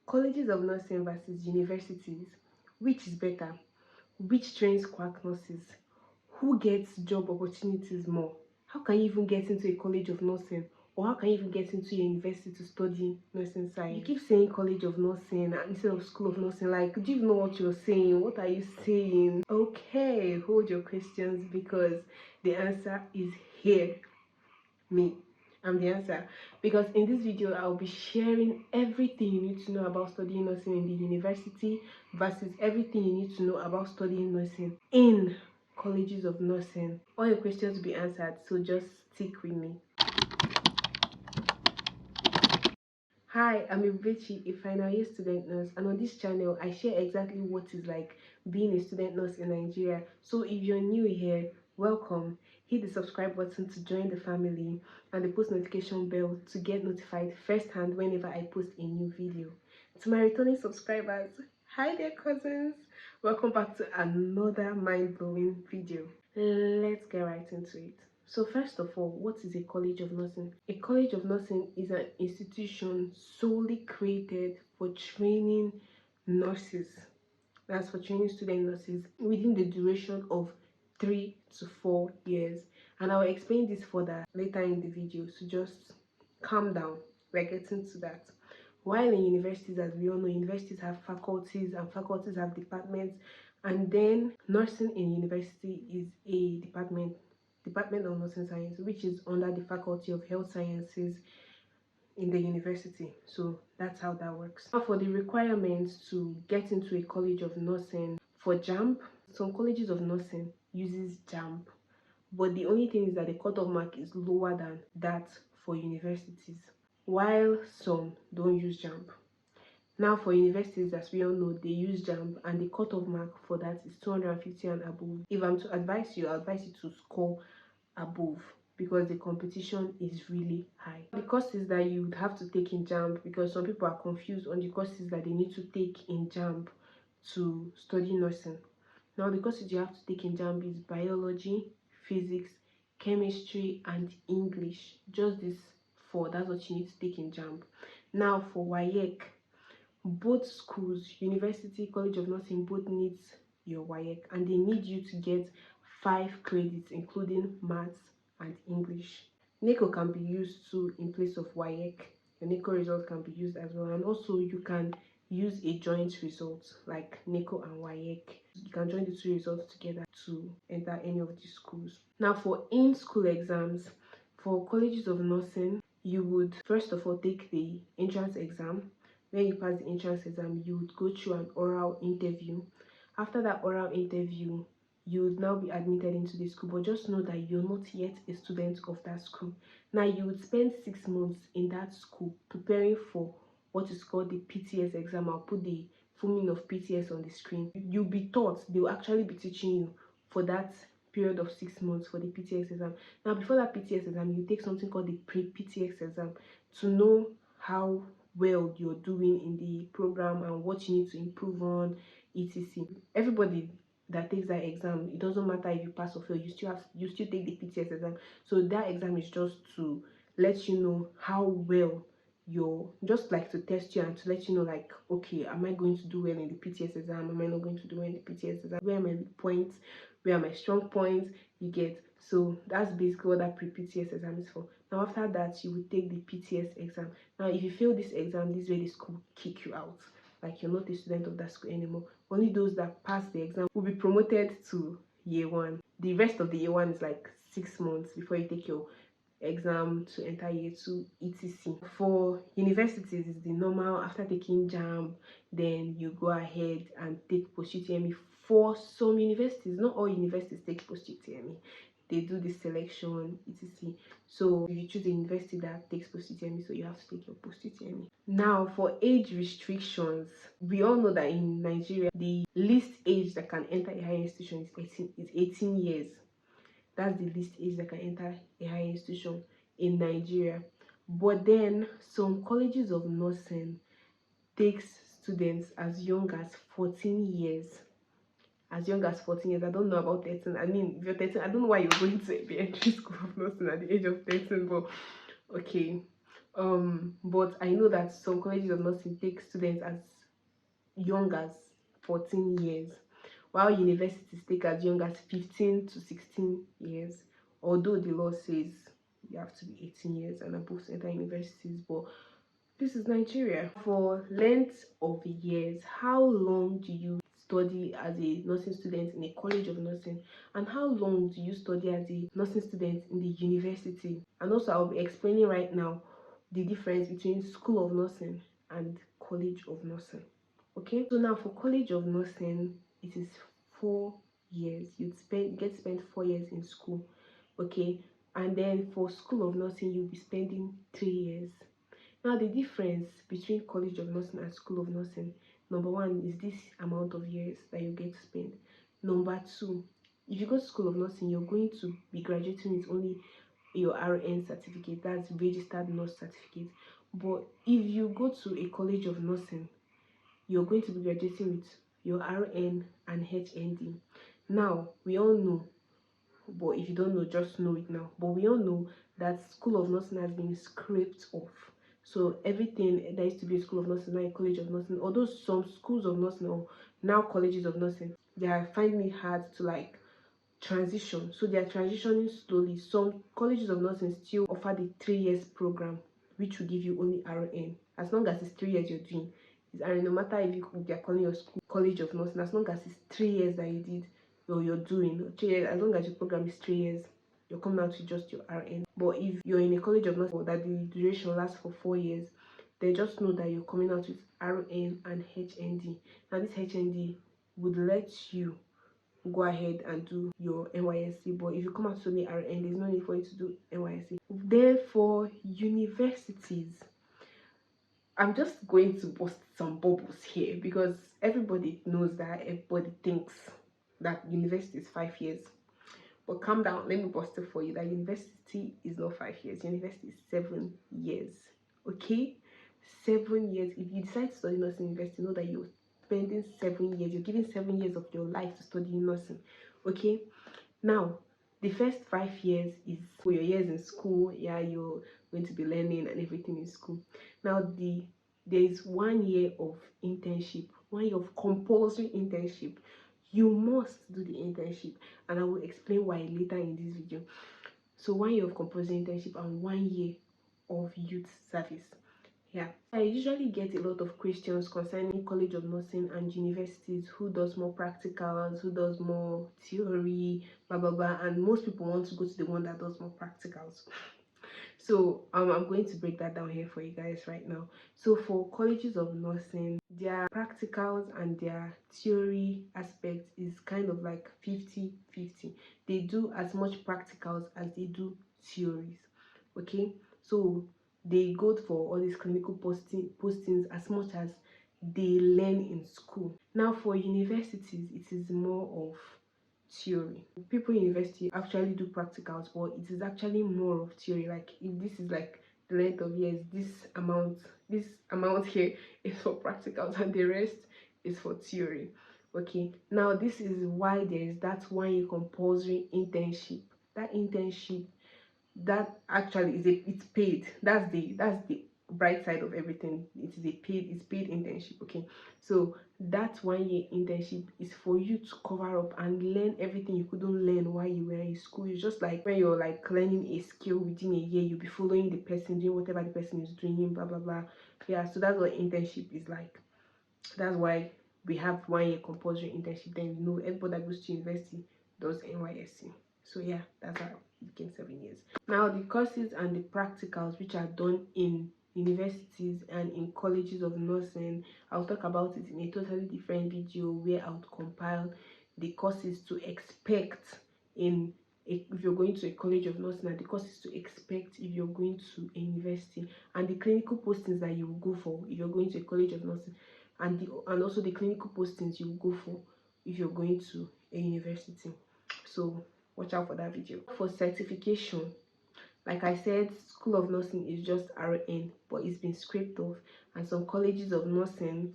Colleges of nursing versus universities. Which is better? Which trains quack nurses? Who gets job opportunities more? How can you even get into a college of nursing? Or how can you even get into a university to study nursing science? You keep saying college of nursing instead of school of nursing. Like, do you even know what you're saying? What are you saying? Okay, hold your questions because the answer is here. Me. I'm the answer. Because in this video, I'll be sharing everything you need to know about studying nursing in the university versus everything you need to know about studying nursing in colleges of nursing. All your questions will be answered, so just stick with me. Hi, I'm Ibechi, a final year student nurse, and on this channel, I share exactly what it's like being a student nurse in Nigeria. So if you're new here, welcome. Hit the subscribe button to join the family and the post notification bell to get notified firsthand whenever I post a new video. To my returning subscribers, hi there cousins. Welcome back to another mind-blowing video. Let's get right into it. So first of all, what is a college of nursing? A college of nursing is an institution solely created for training nurses. That's for training student nurses within the duration of 3 to 4 years. And I'll explain this further later in the video, so just calm down. We're getting to that. While in universities, as we all know, universities have faculties and faculties have departments, and then nursing in university is a department of nursing science, which is under the faculty of health sciences in the university. So that's how that works. Now for the requirements to get into a college of nursing, for JAMB, some colleges of nursing uses JAMB, but the only thing is that the cutoff mark is lower than that for universities, while some don't use JAMB. Now for universities, as we all know, they use JAMB, and the cutoff mark for that is 250 and above. If I'm to advise you, I'll advise you to score above because the competition is really high. The courses that you would have to take in JAMB, because some people are confused on the courses that they need to take in JAMB to study nursing. Now the courses you have to take in JAMB is biology, physics, chemistry, and English. Just these four, that's what you need to take in JAMB. Now for WAEC, both schools, university, college of nursing, both needs your WAEC, and they need you to get 5 credits including maths and English. NECO can be used too in place of WAEC. The NECO result can be used as well, and also you can use a joint result like NECO and WAEC. You can join the two results together to enter any of these schools. Now for in-school exams, for colleges of nursing, you would first of all take the entrance exam. When you pass the entrance exam, you would go through an oral interview. After that oral interview, you would now be admitted into the school, but just know that you're not yet a student of that school. Now you would spend 6 months in that school preparing for what is called the PTS exam. I'll put the full meaning of PTS on the screen. You'll be taught, they'll actually be teaching you for that period of 6 months for the PTS exam. Now before that PTS exam, you take something called the pre-PTS exam to know how well you're doing in the program and what you need to improve on, etc. Everybody that takes that exam, it doesn't matter if you pass or fail, you still take the PTS exam. So that exam is just to let you know how well you're, just like to test you and to let you know, like, okay, am I going to do well in the PTS exam, am I not going to do well in the PTS exam, where are my weak points, where are my strong points, you get. So that's basically what that pre-PTS exam is for. Now after that, you will take the PTS exam. Now if you fail this exam, this is where the school kick you out, like you're not a student of that school anymore. Only those that pass the exam will be promoted to year 1. The rest of the year 1 is like 6 months before you take your exam to enter year 2, etc. For universities, it's the normal. After taking JAMB, then you go ahead and take post-UTME. For some universities, not all universities take post-UTME, they do the selection, etc. So if you choose a university that takes post-UTME, so you have to take your post-UTME. Now for age restrictions, we all know that in Nigeria, the least age that can enter a higher institution is 18 years. That's the least age that can enter a higher institution in Nigeria. But then some colleges of nursing takes students as young as 14 years. As young as 14 years. I don't know about 13. I mean, if you're 13, I don't know why you're going to be entering school of nursing at the age of 13, but okay. But I know that some colleges of nursing take students as young as 14 years, while universities take as young as 15 to 16 years. Although the law says you have to be 18 years and above to enter universities, but this is Nigeria. For length of years, how long do you study as a nursing student in a college of nursing, and how long do you study as a nursing student in the university? And also, I'll be explaining right now the difference between school of nursing and college of nursing. Okay, so now for college of nursing, it is 4 years. You get spent 4 years in school. Okay, and then for school of nursing, you'll be spending 3 years. Now, the difference between College of Nursing and School of Nursing, number one, is this amount of years that you get to spend. Number two, if you go to School of Nursing, you're going to be graduating with only your RN certificate, that's registered nurse certificate. But if you go to a College of Nursing, you're going to be graduating with your RN and HND. Now, we all know, but if you don't know, just know it now. But we all know that School of Nursing has been scraped off. So everything that used to be a School of Nursing, now a College of Nursing. Although some schools of nursing or now colleges of nursing, they are finding it hard to like transition. So they are transitioning slowly. Some colleges of nursing still offer the 3 years program, which will give you only RN. As long as it's 3 years you're doing, it's RN. No matter if they're calling your school college of nursing, as long as it's 3 years that you did or you're doing, or 3 years, as long as your program is 3 years, you're coming out with just your RN. But if you're in a college of nursing that the duration lasts for 4 years, then just know that you're coming out with RN and HND. Now this HND would let you go ahead and do your NYSC. But if you come out to only RN, there's no need for you to do NYSC. Therefore, universities, I'm just going to bust some bubbles here because everybody knows that, everybody thinks that university is 5 years. But calm down, let me bust it for you that university is not 5 years, university is 7 years. Okay? 7 years. If you decide to study nursing in university, know that you're spending 7 years, you're giving 7 years of your life to study nursing. Okay? Now, the first 5 years is for your years in school. Yeah, you're going to be learning and everything in school. Now, there is 1 year of internship, 1 year of compulsory internship. You must do the internship, and I will explain why later in this video. So 1 year of compulsory internship and 1 year of youth service. Yeah, I usually get a lot of questions concerning College of Nursing and universities, who does more practicals, who does more theory, blah blah blah, and most people want to go to the one that does more practicals. So I'm going to break that down here for you guys right now. So for colleges of nursing, their practicals and their theory aspect is kind of like 50-50. They do as much practicals as they do theories. Okay, so they go for all these clinical postings as much as they learn in school. Now for universities, it is more of theory. People in university actually do practicals, but it is actually more of theory. Like if this is like the length of years, this amount here is for practicals and the rest is for theory. Okay, now this is why there is that 1 year compulsory internship. That internship, that actually is it's paid. That's the bright side of everything. It's paid internship. Okay, so that 1 year internship is for you to cover up and learn everything you couldn't learn while you were in school. It's just like when you're like learning a skill within a year, you'll be following the person, doing whatever the person is doing, blah blah blah. Yeah, so that's what internship is like. That's why we have 1 year compulsory internship. Then you know everybody that goes to university does NYSC. So yeah, that's how it became 7 years. Now the courses and the practicals which are done in universities and in colleges of nursing, I'll talk about it in a totally different video where I'll compile the courses to expect if you're going to a college of nursing, and the courses to expect if you're going to a university, and the clinical postings that you will go for if you're going to a college of nursing, and also the clinical postings you will go for if you're going to a university. So watch out for that video. For certification, like I said, School of Nursing is just RN, but it's been scraped off, and some colleges of nursing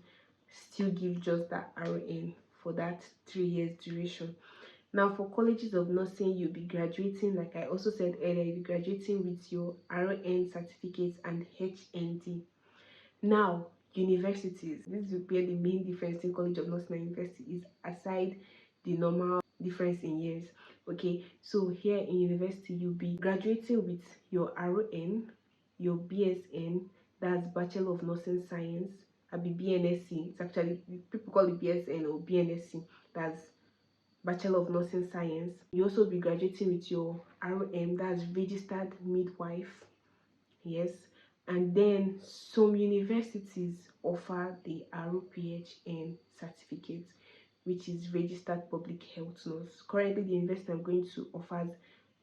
still give just that RN for that 3 years duration. Now, for colleges of nursing, you'll be graduating, like I also said earlier, you'll be graduating with your RN certificates and HND. Now, universities, this is where the main difference in College of Nursing and university is, aside the normal difference in years. Okay, so here in university, you'll be graduating with your RN, your BSN, that's Bachelor of Nursing Science, be BNSC. It's actually, people call it BSN or BNSC, that's Bachelor of Nursing Science. You also be graduating with your RM, that's Registered Midwife. Yes, and then some universities offer the ROPHN certificate, which is Registered Public Health Nurse. Currently, the university I'm going to offers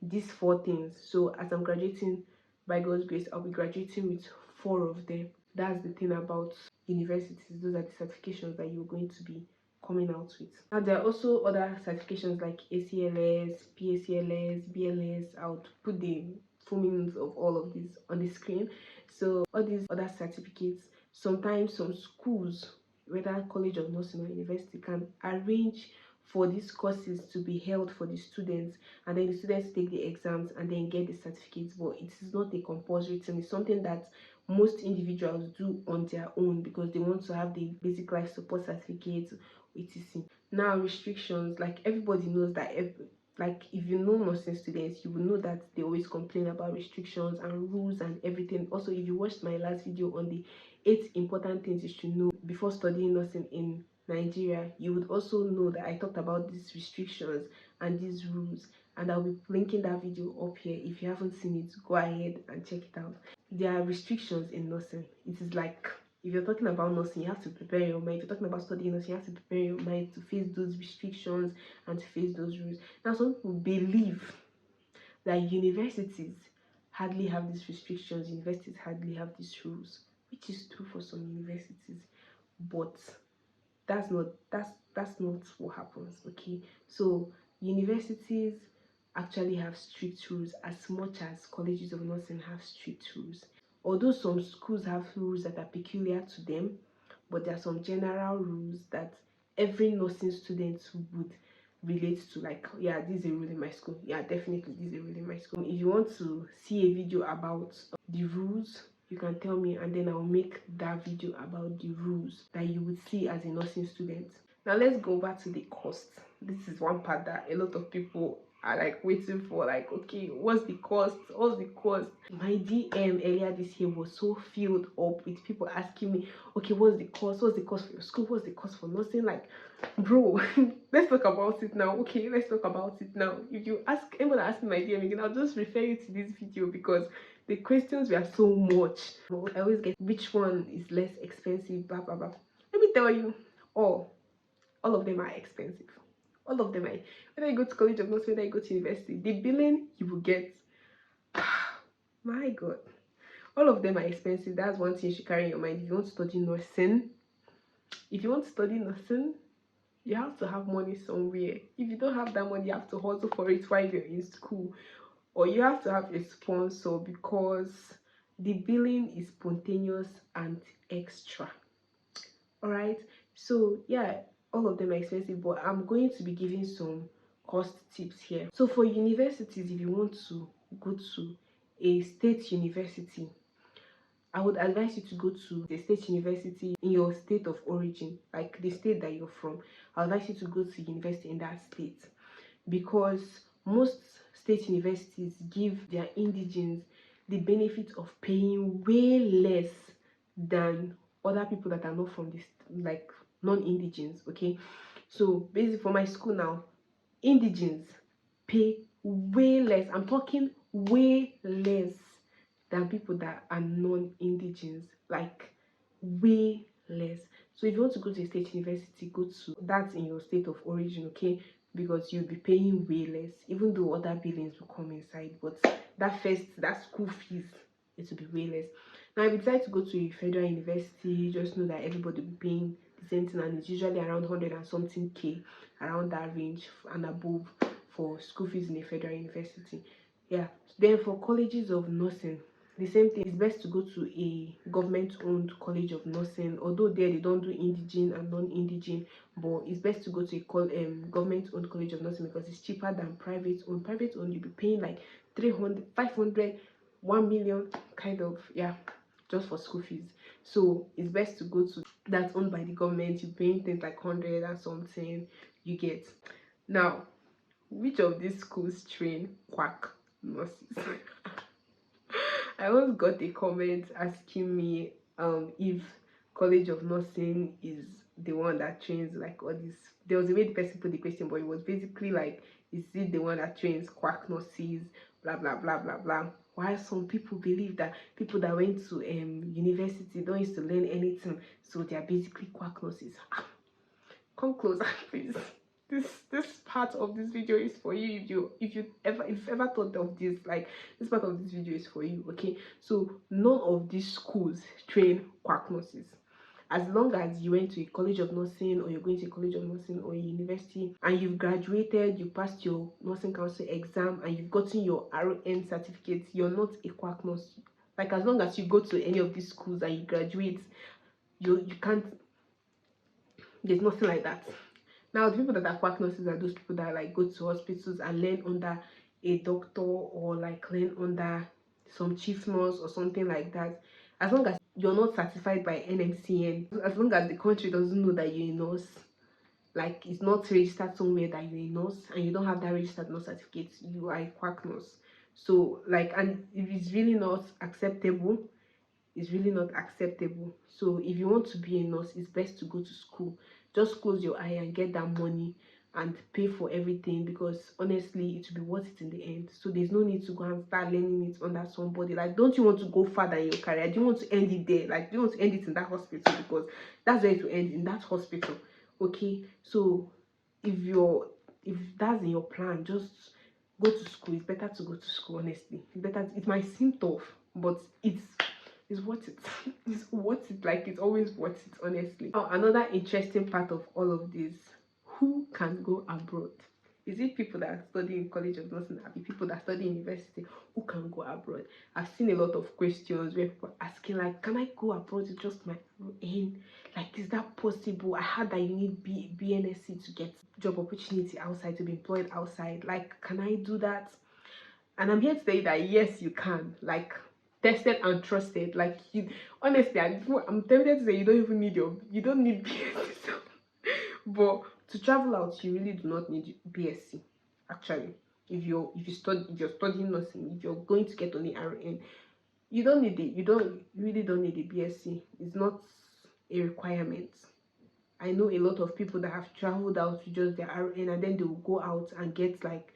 these four things. So as I'm graduating, by God's grace, I'll be graduating with four of them. That's the thing about universities. Those are the certifications that you're going to be coming out with. Now there are also other certifications like ACLS, PACLS, BLS. I would put the full meanings of all of these on the screen. So all these other certificates, sometimes some schools, whether College of Nursing or university, can arrange for these courses to be held for the students, and then the students take the exams and then get the certificates. But it is not a compulsory thing. It's something that most individuals do on their own because they want to have the basic life support certificate, etc. Now, restrictions, like everybody knows that like if you know nursing students, you will know that they always complain about restrictions and rules and everything. Also, if you watched my last video on the 8 important things you should know before studying nursing in Nigeria, you would also know that I talked about these restrictions and these rules, and I'll be linking that video up here. If you haven't seen it, go ahead and check it out. There are restrictions in nursing. It is like, if you're talking about nursing, you have to prepare your mind. If you're talking about studying nursing, you have to prepare your mind to face those restrictions and to face those rules. Now, some people believe that universities hardly have these restrictions, universities hardly have these rules, which is true for some universities, but that's not what happens. Okay, so universities actually have strict rules as much as colleges of nursing have strict rules. Although some schools have rules that are peculiar to them, but there are some general rules that every nursing student would relate to. Like, yeah, this is a rule in my school. Yeah, definitely, this is a rule in my school. If you want to see a video about the rules, you can tell me, and then I'll make that video about the rules that you would see as a nursing student. Now let's go back to the cost. This is one part that a lot of people are like waiting for, like, okay, what's the cost? What's the cost? My DM earlier this year was so filled up with people asking me, okay, what's the cost? What's the cost for your school? What's the cost for nursing? Like, bro, let's talk about it now. Okay, let's talk about it now. If you ask anyone ask me my DM again, I'll just refer you to this video because the questions were so much. I always get which one is less expensive, blah blah blah. Let me tell you, all of them are expensive. All of them are, whether you go to college or not, whether you go to university, the billing you will get, my god, all of them are expensive. That's one thing you should carry in your mind. If you want to study nursing, you have to have money somewhere. If you don't have that money, you have to hustle for it while you're in school, or you have to have a sponsor, because the billing is spontaneous and extra. All right, so yeah, all of them are expensive, but I'm going to be giving some cost tips here. So for universities, if you want to go to a state university, I would advise you to go to the state university in your state of origin, like the state that you're from. I would advise you to go to university in that state, because most state universities give their indigents the benefit of paying way less than other people that are not from this, like non-indigents. Okay, so basically for my school now, indigents pay way less. I'm talking way less than people that are non-indigents, like way less. So if you want to go to a state university, go to that in your state of origin, okay, because you'll be paying way less, even though other billings will come inside, but that school fees, it will be way less. Now if you decide to go to a federal university, just know that everybody will be paying the same thing, and it's usually around 100 and something k, around that range and above, for school fees in a federal university. Yeah, then for colleges of nursing, The same thing, it's best to go to a government-owned college of nursing. Although there they don't do indigene and non-indigene, but it's best to go to a government-owned college of nursing because it's cheaper than private-owned. Private-owned, you'll be paying like 300, 500, 1 million, kind of, yeah, just for school fees. So it's best to go to that's owned by the government. You're paying things like 100 and something. You get. Now, which of these schools train quack nurses? I once got a comment asking me if College of Nursing is the one that trains like all this. There was a way the person put the question, but it was basically like, is it the one that trains quack nurses, blah blah blah blah blah. While some people believe that people that went to university don't used to learn anything, so they are basically quack nurses. Come closer, please. This part of this video is for you. If you ever thought of this, like, this part of this video is for you. Okay, so none of these schools train quack nurses. As long as you went to a college of nursing, or you're going to a college of nursing or a university, and you've graduated, you passed your nursing council exam, and you've gotten your RN certificate, you're not a quack nurse. Like, as long as you go to any of these schools and you graduate, you can't. There's nothing like that. Now, the people that are quack nurses are those people that like go to hospitals and learn under a doctor, or like learn under some chief nurse or something like that. As long as you're not certified by NMCN, as long as the country doesn't know that you're a nurse, like it's not registered somewhere that you're a nurse and you don't have that registered nurse certificate, you are a quack nurse. So like, and if it's really not acceptable, is really not acceptable. So if you want to be a nurse, it's best to go to school. Just close your eye and get that money and pay for everything, because honestly it will be worth it in the end. So there's no need to go and start learning it under somebody. Like, don't you want to go further in your career? Do you want to end it there? Like, do you want to end it in that hospital? Because that's where it will end, in that hospital. Okay, so if that's in your plan, just go to school. It's better to go to school, honestly. It's better. It might seem tough, but it's worth it. It's worth it. Like, it's always worth it, honestly. Now, another interesting part of all of this: who can go abroad? Is it people that study in college of nursing, or people that study university? Who can go abroad? I've seen a lot of questions where people are asking, like, can I go abroad with just my RN? Like, is that possible? I heard that you need BNSC to get job opportunity outside, to be employed outside. Like, can I do that? And I'm here to tell you that yes, you can. Like, tested and trusted. Like, you, honestly, I'm tempted to say you don't need BSc. But to travel out, you really do not need BSc. Actually, if you're studying nursing, if you're going to get only RN, you don't need it. You really don't need a BSc. It's not a requirement. I know a lot of people that have traveled out to just their RN, and then they will go out and get like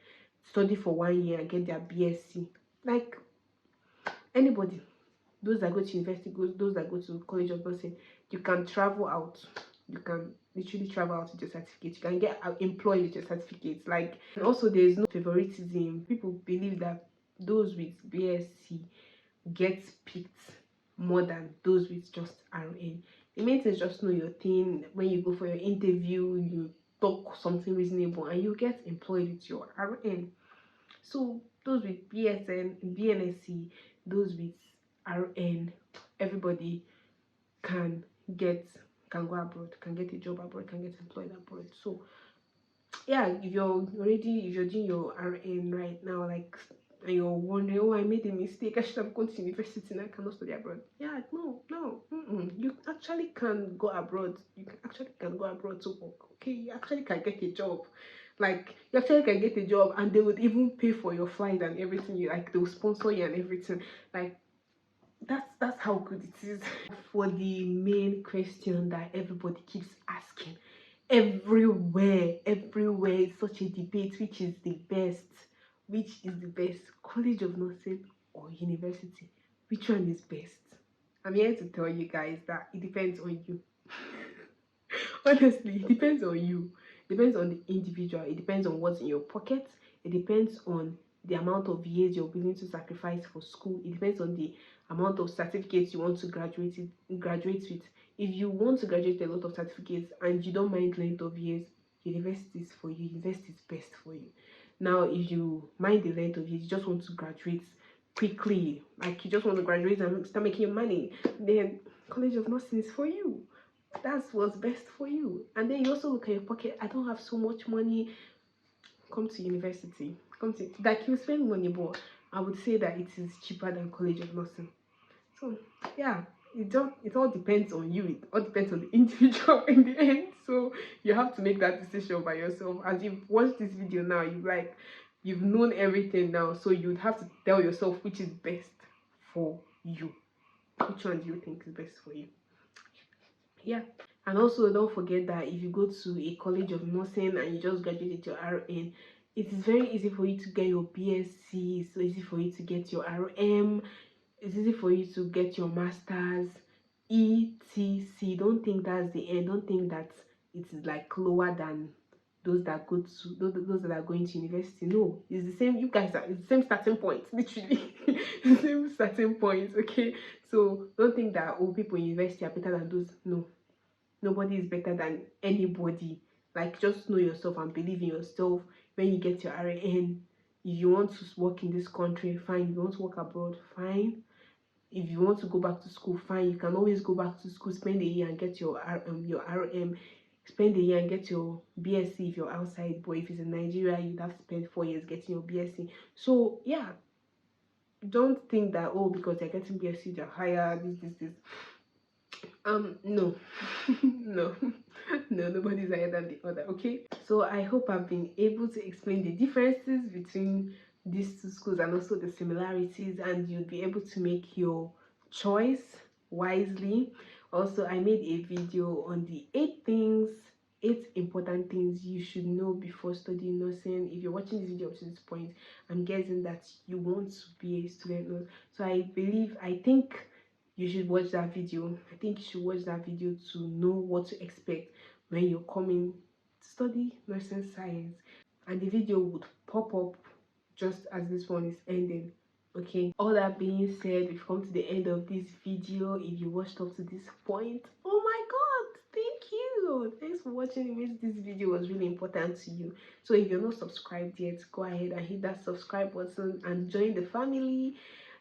study for 1 year and get their BSc. Like, anybody, those that go to university, those that go to college of nursing, you can travel out. You can literally travel out with your certificate. You can get employed with your certificate. Like, and also there is no favoritism. People believe that those with BSc get picked more than those with just RN. The main thing is just know your thing. When you go for your interview, you talk something reasonable and you get employed with your RN. So those with BNSC, those with RN, everybody can get can go abroad, can get a job abroad, can get employed abroad. So yeah, if you're doing your RN right now, like, and you're wondering, oh, I made a mistake, I should have gone to university and I cannot study abroad. Yeah, no, you actually can go abroad. You can go abroad to work. Okay, you actually can get a job. Like, you actually can get a job, and they would even pay for your flight and everything. You like, they'll sponsor you and everything. Like, that's how good it is. For the main question that everybody keeps asking, everywhere it's such a debate: which is the best? College of nursing or university? Which one is best? I'm here to tell you guys that it depends on you. Honestly, it depends on you. It depends on the individual. It depends on what's in your pocket. It depends on the amount of years you're willing to sacrifice for school. It depends on the amount of certificates you want to graduate with. If you want to graduate with a lot of certificates and you don't mind length of years, university is for you. University is best for you. Now, if you mind the length of years, you just want to graduate quickly, like you just want to graduate and start making your money, then College of Nursing is for you. That's what's best for you. And then you also look at your pocket. I don't have so much money. Come to university. Come to, like, you spend money, but I would say that it is cheaper than College of Nursing. So yeah, it all depends on you. It all depends on the individual in the end. So you have to make that decision by yourself. As you've watched this video now, you've known everything now. So you'd have to tell yourself which is best for you. Which one do you think is best for you? Yeah. And also don't forget that if you go to a college of nursing and you just graduated your RN, it is very easy for you to get your BSc, it's so easy for you to get your RM, it's easy for you to get your masters, etc. Don't think that's the end. Don't think that it is like lower than those that go to those that are going to university. No, it's the same. You guys are, it's the same starting point, literally. The same starting point. Okay, so don't think that all people in university are better than those. No, nobody is better than anybody. Like, just know yourself and believe in yourself. When you get your RN, if you want to work in this country, fine. If you want to work abroad, fine. If you want to go back to school, fine. You can always go back to school, spend a year and get your RM, spend a year and get your BSc if you're outside. But if it's in Nigeria, you'd have to spend 4 years getting your BSc. So yeah, don't think that, oh, because they're getting BSc they're higher, this. No. No. No, nobody's higher than the other. Okay, so I hope I've been able to explain the differences between these two schools and also the similarities, and you'll be able to make your choice wisely. Also, I made a video on the 8 important things you should know before studying nursing. If you're watching this video up to this point, I'm guessing that you want to be a student nurse. So I think you should watch that video. I think you should watch that video to know what to expect when you're coming to study nursing science. And the video would pop up just as this one is ending. Okay, all that being said, we've come to the end of this video. If you watched up to this point, oh my god, thank you, thanks for watching. It means this video was really important to you. So if you're not subscribed yet, go ahead and hit that subscribe button and join the family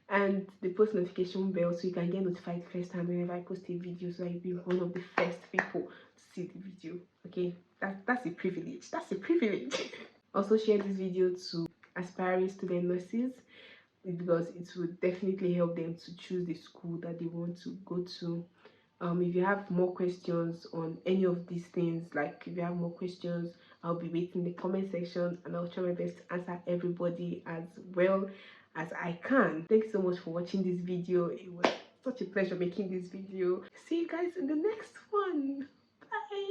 and the post notification bell so you can get notified first time whenever I post a video, so you'll be one of the first people to see the video. Okay, that's a privilege. That's a privilege. Also share this video to aspiring student nurses, because it will definitely help them to choose the school that they want to go to. If you have more questions on any of these things, like if you have more questions, I'll be waiting in the comment section and I'll try my best to answer everybody as well as I can. Thanks so much for watching this video. It was such a pleasure making this video. See you guys in the next one. Bye.